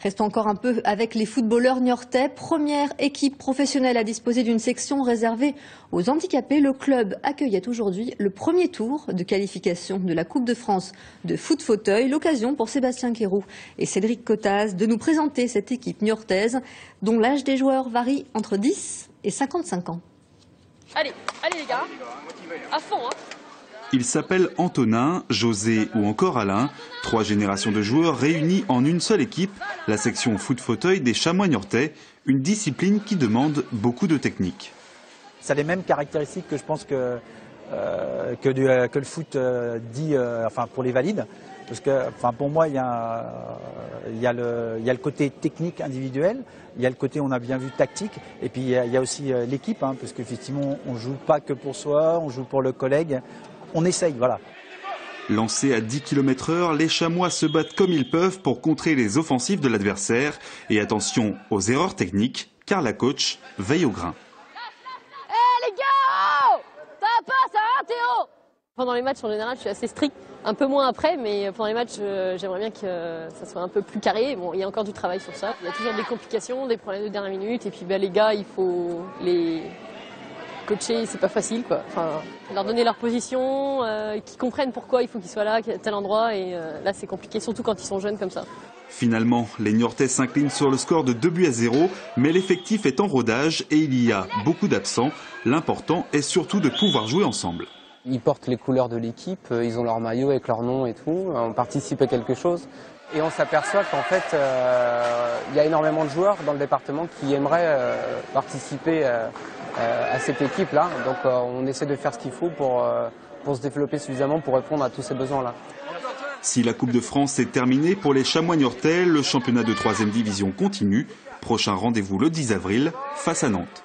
Restons encore un peu avec les footballeurs niortais. Première équipe professionnelle à disposer d'une section réservée aux handicapés. Le club accueillait aujourd'hui le premier tour de qualification de la Coupe de France de foot fauteuil. L'occasion pour Sébastien Quéroux et Cédric Cottaz de nous présenter cette équipe niortaise dont l'âge des joueurs varie entre 10 et 55 ans. Allez les gars, à fond hein. Ils s'appellent Antonin, José ou encore Alain. 3 générations de joueurs réunis en une seule équipe, la section foot fauteuil des Chamois niortais, une discipline qui demande beaucoup de technique. Ça a les mêmes caractéristiques que je pense que le foot dit pour les valides. Parce que pour moi, il y a le côté technique individuel, il y a le côté, on a bien vu, tactique, et puis il y a aussi l'équipe, parce qu'effectivement, on ne joue pas que pour soi, on joue pour le collègue. On essaye, voilà. Lancés à 10 km/h, les Chamois se battent comme ils peuvent pour contrer les offensives de l'adversaire. Et attention aux erreurs techniques, car la coach veille au grain. Les gars, ça va pas, ça va Théo? Pendant les matchs, en général, je suis assez strict. Un peu moins après, mais pendant les matchs, j'aimerais bien que ça soit un peu plus carré. Bon, il y a encore du travail sur ça. Il y a toujours des complications, des problèmes de dernière minute. Et puis les gars, il faut les coacher, c'est pas facile quoi. Leur donner leur position, qu'ils comprennent pourquoi il faut qu'ils soient là, à tel endroit, et là c'est compliqué, surtout quand ils sont jeunes comme ça. Finalement, les Niortais s'inclinent sur le score de 2-0, mais l'effectif est en rodage et il y a beaucoup d'absents. L'important est surtout de pouvoir jouer ensemble. Ils portent les couleurs de l'équipe, ils ont leur maillot avec leur nom et tout, on participe à quelque chose. Et on s'aperçoit qu'en fait, il y a énormément de joueurs dans le département qui aimeraient participer à cette équipe-là. Donc on essaie de faire ce qu'il faut pour se développer suffisamment pour répondre à tous ces besoins-là. Si la Coupe de France est terminée pour les Chamois niortais, le championnat de 3e division continue. Prochain rendez-vous le 10 avril face à Nantes.